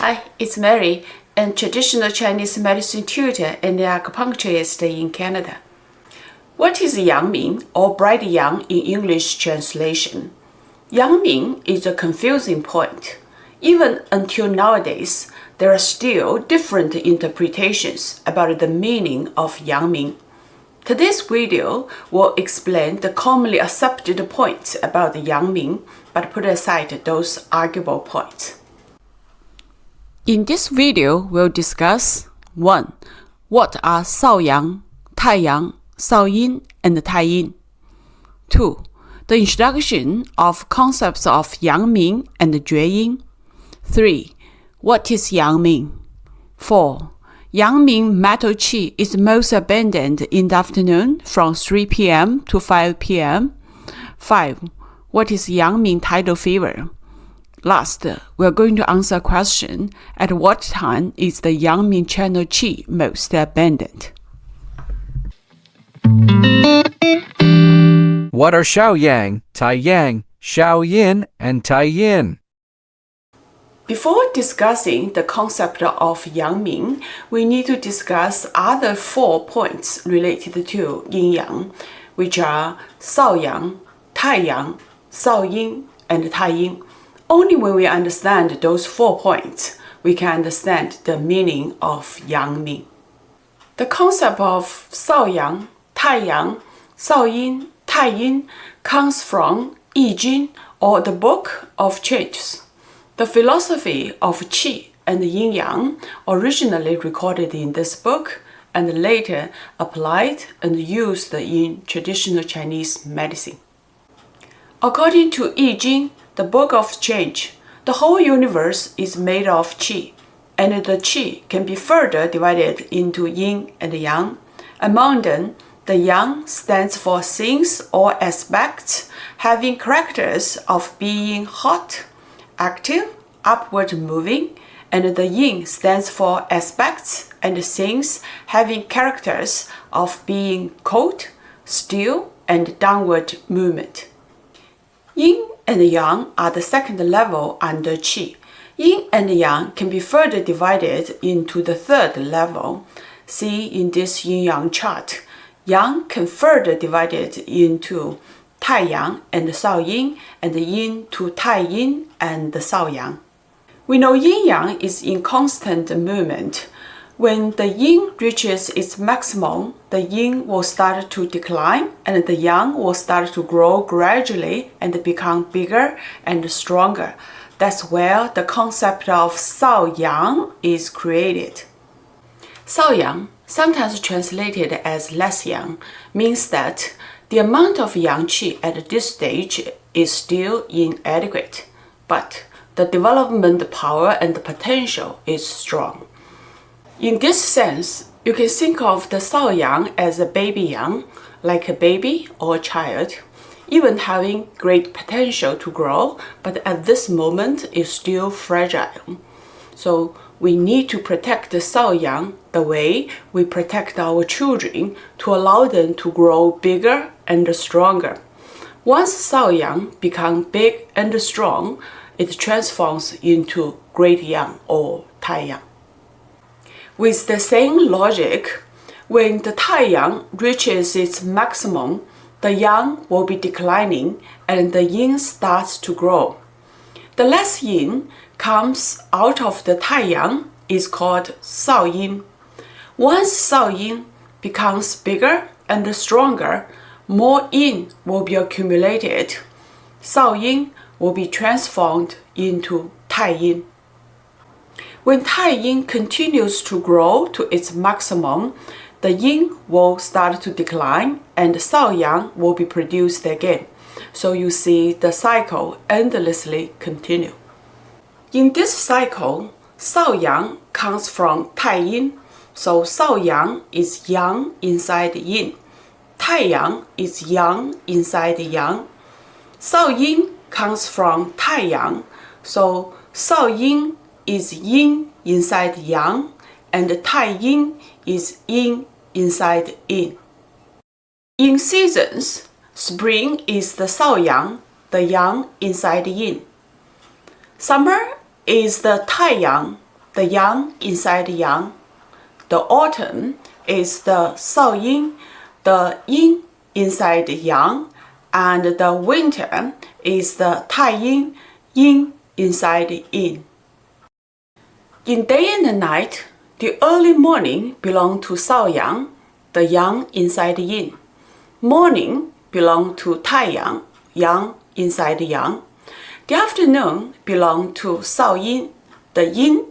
Hi, it's Mary, a traditional Chinese medicine tutor and acupuncturist in Canada. What is Yangming or bright yang in English translation? Yangming is a confusing point. Even until nowadays, there are still different interpretations about the meaning of Yangming. Today's video will explain the commonly accepted points about Yangming, but put aside those arguable points. In this video, we'll discuss 1. What are Shaoyang, Taiyang, Shaoyin, and Taiyin? 2. The introduction of concepts of Yangming and Jueyin. 3. What is Yangming? 4. Yangming mental qi is most abundant in the afternoon from 3 p.m. to 5 p.m. 5. What is Yangming tidal fever? Last, we are going to answer a question: at what time is the Yangming channel qi most abundant? What are Shaoyang, Taiyang, Shaoyin, and Taiyin? Before discussing the concept of Yangming, we need to discuss other 4 points related to Yin-Yang, which are Shaoyang, Taiyang, Shaoyin, and Taiyin. Only when we understand those 4 points, we can understand the meaning of Yangming. The concept of Shaoyang, Taiyang, Shaoyin, Taiyin comes from Yi Jing, or the Book of Changes. The philosophy of Qi and Yin-Yang, originally recorded in this book and later applied and used in traditional Chinese medicine. According to Yi Jing, the Book of Change, the whole universe is made of qi, and the qi can be further divided into yin and yang. Among them, the yang stands for things or aspects having characters of being hot, active, upward moving, and the yin stands for aspects and things having characters of being cold, still, and downward movement. Yin and Yang are the second level under Qi. Yin and Yang can be further divided into the third level. See in this Yin-Yang chart. Yang can further divided into Taiyang and Shaoyin, and Yin to Taiyin and Shaoyang. We know Yin-Yang is in constant movement. When the yin reaches its maximum, the yin will start to decline and the yang will start to grow gradually and become bigger and stronger. That's where the concept of Shaoyang is created. Shaoyang, sometimes translated as less yang, means that the amount of yang qi at this stage is still inadequate, but the development power and the potential is strong. In this sense, you can think of the Shaoyang as a baby yang, like a baby or a child, even having great potential to grow, but at this moment is still fragile. So we need to protect the Shaoyang the way we protect our children to allow them to grow bigger and stronger. Once Shaoyang becomes big and strong, it transforms into great yang or Taiyang. With the same logic, when the Taiyang reaches its maximum, the yang will be declining and the yin starts to grow. The less yin comes out of the Taiyang is called Shaoyin. Once Shaoyin becomes bigger and stronger, more yin will be accumulated. Shaoyin will be transformed into Taiyin. When Taiyin continues to grow to its maximum, the yin will start to decline and Shaoyang will be produced again. So you see the cycle endlessly continue. In this cycle, Shaoyang comes from Taiyin, so Shaoyang is yang inside yin. Taiyang is yang inside yang. Shaoyin comes from Taiyang, so Shaoyin is yin inside yang, and Taiyin is yin inside yin. In seasons, spring is the Shaoyang, the yang inside yin. Summer is the Taiyang, the yang inside yang. The autumn is the Shaoyin, the yin inside yang, and the winter is the Taiyin, yin inside yin. In day and night, the early morning belongs to Shaoyang, the yang inside yin. Morning belongs to Taiyang, yang inside yang. The afternoon belongs to Shaoyin, the yin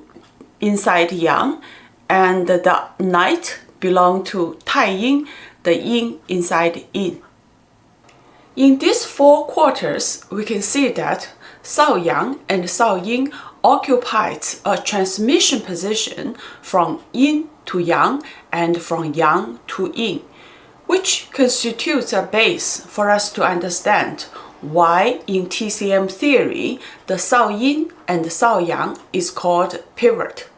inside yang, and the night belongs to Taiyin, the yin inside yin. In these 4 quarters, we can see that Shaoyang and Shaoyin occupied a transmission position from yin to yang and from yang to yin, which constitutes a base for us to understand why in TCM theory the Shaoyin and Shaoyang is called pivot.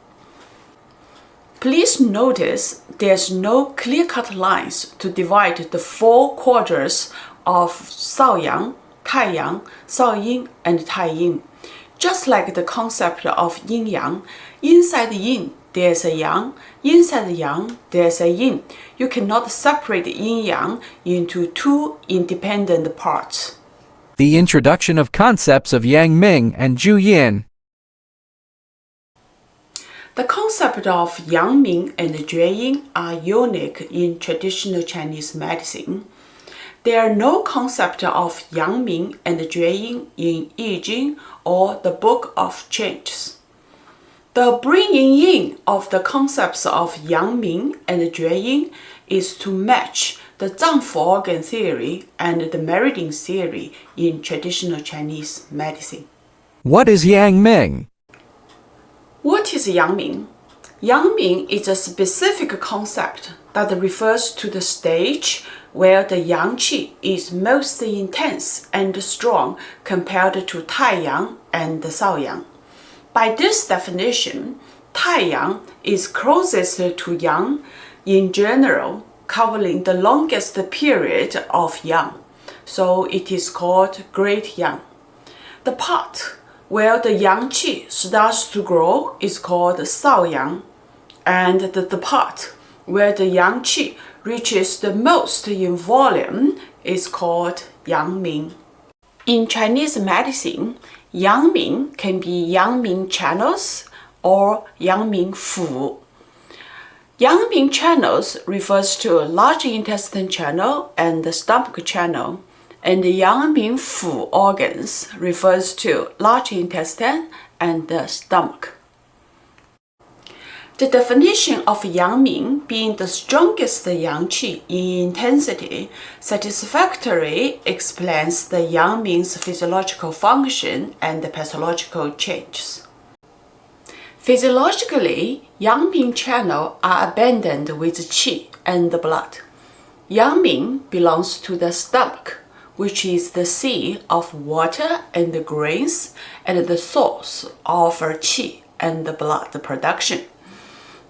Please notice there's no clear-cut lines to divide the 4 quarters of Shaoyang, Taiyang, Shaoyin, and Taiyin. Just like the concept of Yin-Yang, inside yin there's a yang, inside yang there's a yin. You cannot separate yin-yang into 2 independent parts. The introduction of concepts of Yangming and Jueyin. The concept of Yangming and Jueyin are unique in traditional Chinese medicine. There are no concept of Yangming and Jueyin in I Ching or the Book of Changes. The bringing in of the concepts of Yangming and Jueyin is to match the Zangfu organ theory and the Meridian theory in traditional Chinese medicine. What is Yangming? What is Yangming? Yangming is a specific concept that refers to the stage where the yang qi is most intense and strong compared to Taiyang and Shaoyang. By this definition, Taiyang is closest to yang in general, covering the longest period of yang, so it is called Great Yang. The part where the yang qi starts to grow is called Shaoyang, and the part where the yang qi reaches the most in volume is called Yangming. In Chinese medicine, Yangming can be Yangming channels or Yangming Fu. Yangming channels refers to large intestine channel and the stomach channel, and the Yangming Fu organs refers to large intestine and the stomach. The definition of Yangming being the strongest yang qi in intensity satisfactorily explains the Yangming's physiological function and the pathological changes. Physiologically, Yangming channels are abundant with qi and blood. Yangming belongs to the stomach, which is the sea of water and the grains and the source of qi and the blood production.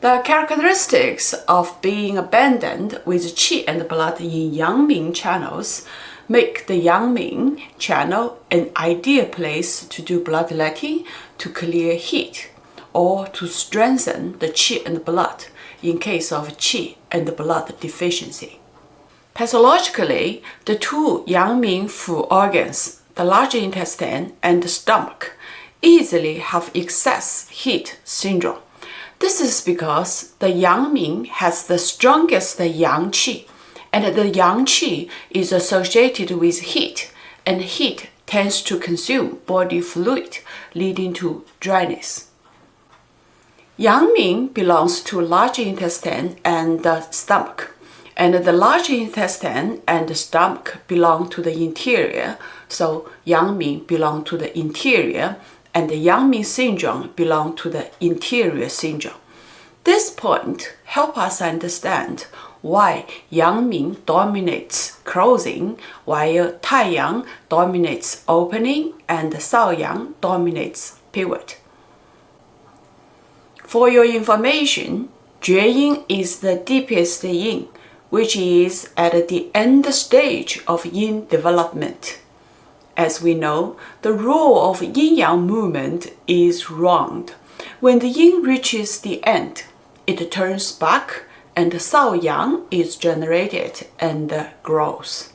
The characteristics of being abundant with qi and blood in Yangming channels make the Yangming channel an ideal place to do bloodletting to clear heat or to strengthen the qi and blood in case of qi and blood deficiency. Pathologically, the 2 Yangming Fu organs, the large intestine and the stomach, easily have excess heat syndrome. This is because the Yangming has the strongest yang qi, and the yang qi is associated with heat, and heat tends to consume body fluid, leading to dryness. Yangming belongs to large intestine and the stomach, and the large intestine and the stomach belong to the interior, so Yangming belong to the interior, and the Yangming syndrome belong to the interior syndrome. This point helps us understand why Yangming dominates closing, while Taiyang dominates opening, and Shaoyang dominates pivot. For your information, Jueyin is the deepest yin, which is at the end stage of yin development. As we know, the rule of yin-yang movement is round, When the yin reaches the end, it turns back and Shaoyang is generated and grows.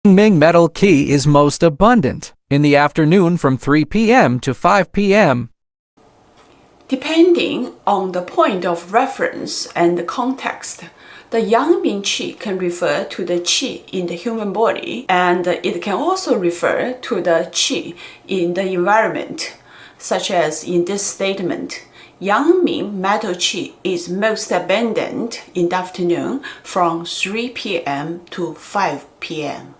Yangming metal qi is most abundant in the afternoon from 3 p.m. to 5 p.m. Depending on the point of reference and the context, the Yangming qi can refer to the qi in the human body, and it can also refer to the qi in the environment, such as in this statement. Yangming metal qi is most abundant in the afternoon from 3 p.m. to 5 p.m.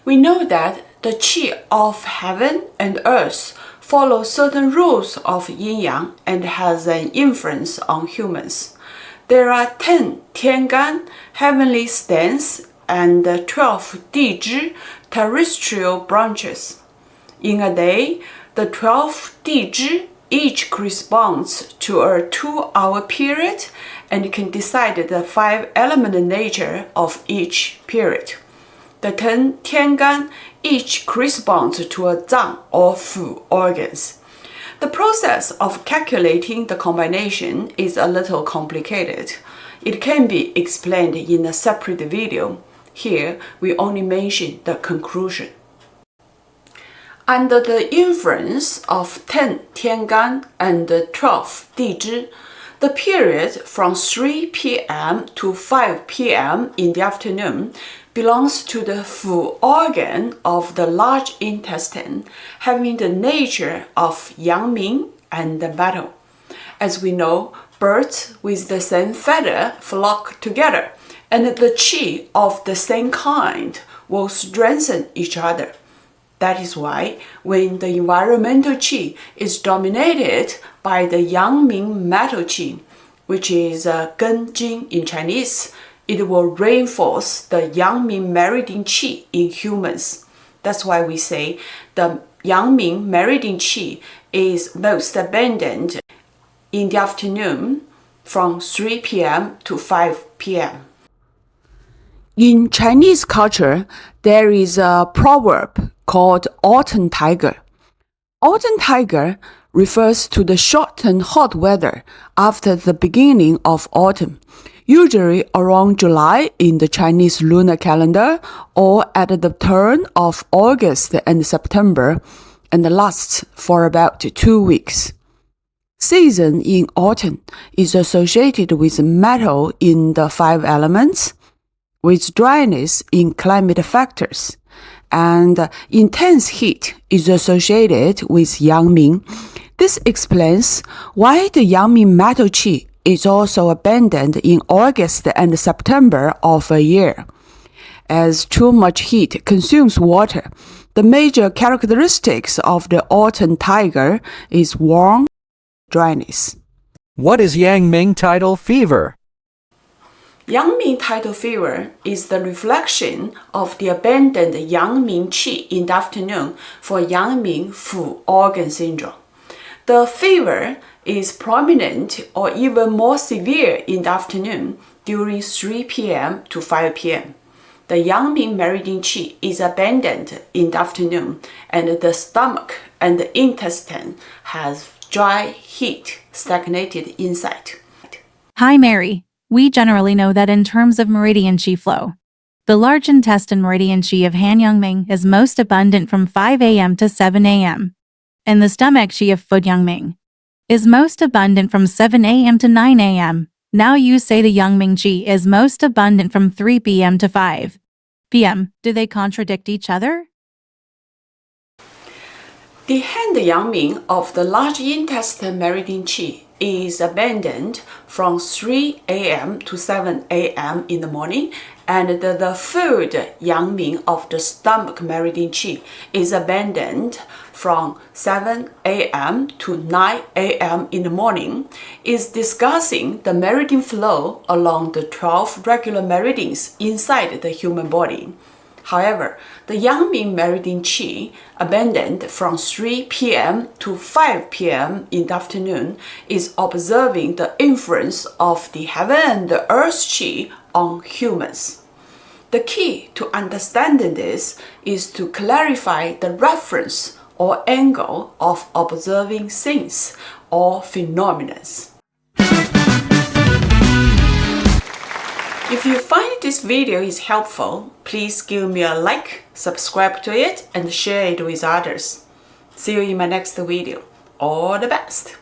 We know that the qi of heaven and earth follows certain rules of yin-yang and has an influence on humans. There are 10 Tiangan, heavenly stands, and 12 Dizhi, terrestrial branches. In a day, the 12 Dizhi each corresponds to a 2-hour period and can decide the 5-element nature of each period. The 10 Tiangan each corresponds to a zang or fu organs. The process of calculating the combination is a little complicated. It can be explained in a separate video. Here, we only mention the conclusion. Under the influence of 10 Tiangan and 12 Dizhi, the period from 3 p.m. to 5 p.m. in the afternoon belongs to the fu organ of the large intestine, having the nature of Yangming and the metal. As we know, birds with the same feather flock together, and the qi of the same kind will strengthen each other. That is why when the environmental qi is dominated by the Yangming metal qi, which is Genjing in Chinese, it will reinforce the Yangming Meridian qi in humans. That's why we say the Yangming Meridian qi is most abundant in the afternoon from 3 p.m. to 5 p.m. In Chinese culture, there is a proverb called autumn tiger. Autumn tiger refers to the short and hot weather after the beginning of autumn, usually around July in the Chinese lunar calendar or at the turn of August and September, and lasts for about 2 weeks. Season in autumn is associated with metal in the 5 elements, with dryness in climate factors, and intense heat is associated with Yangming. This explains why the Yangming metal qi is also abundant in August and September of a year. As too much heat consumes water, the major characteristics of the autumn tiger is warm dryness. What is Yangming tidal fever? Yangming tidal fever is the reflection of the abundant Yangming qi in the afternoon for Yangming fu organ syndrome. The fever is prominent or even more severe in the afternoon during 3 p.m. to 5 p.m. The Yangming Meridian qi is abundant in the afternoon, and the stomach and the intestine has dry heat stagnated inside. Hi, Mary. We generally know that in terms of meridian qi flow, the large intestine meridian qi of Han Yangming is most abundant from 5 a.m. to 7 a.m., and the stomach qi of Fu Yangming is most abundant from 7 a.m. to 9 a.m. Now you say the Yangming qi is most abundant from 3 p.m. to 5 p.m. Do they contradict each other? The hand Yangming of the large intestine meridian qi is abundant from 3 a.m. to 7 a.m. in the morning, and the food Yangming of the stomach meridian qi is abundant from 7 a.m. to 9 a.m. in the morning, is discussing the meridian flow along the 12 regular meridians inside the human body. However, the Yangming Meridian qi, abundant from 3 p.m. to 5 p.m. in the afternoon, is observing the influence of the heaven and the earth qi on humans. The key to understanding this is to clarify the reference or angle of observing things or phenomena. If you find this video is helpful, please give me a like, subscribe to it, and share it with others. See you in my next video. All the best!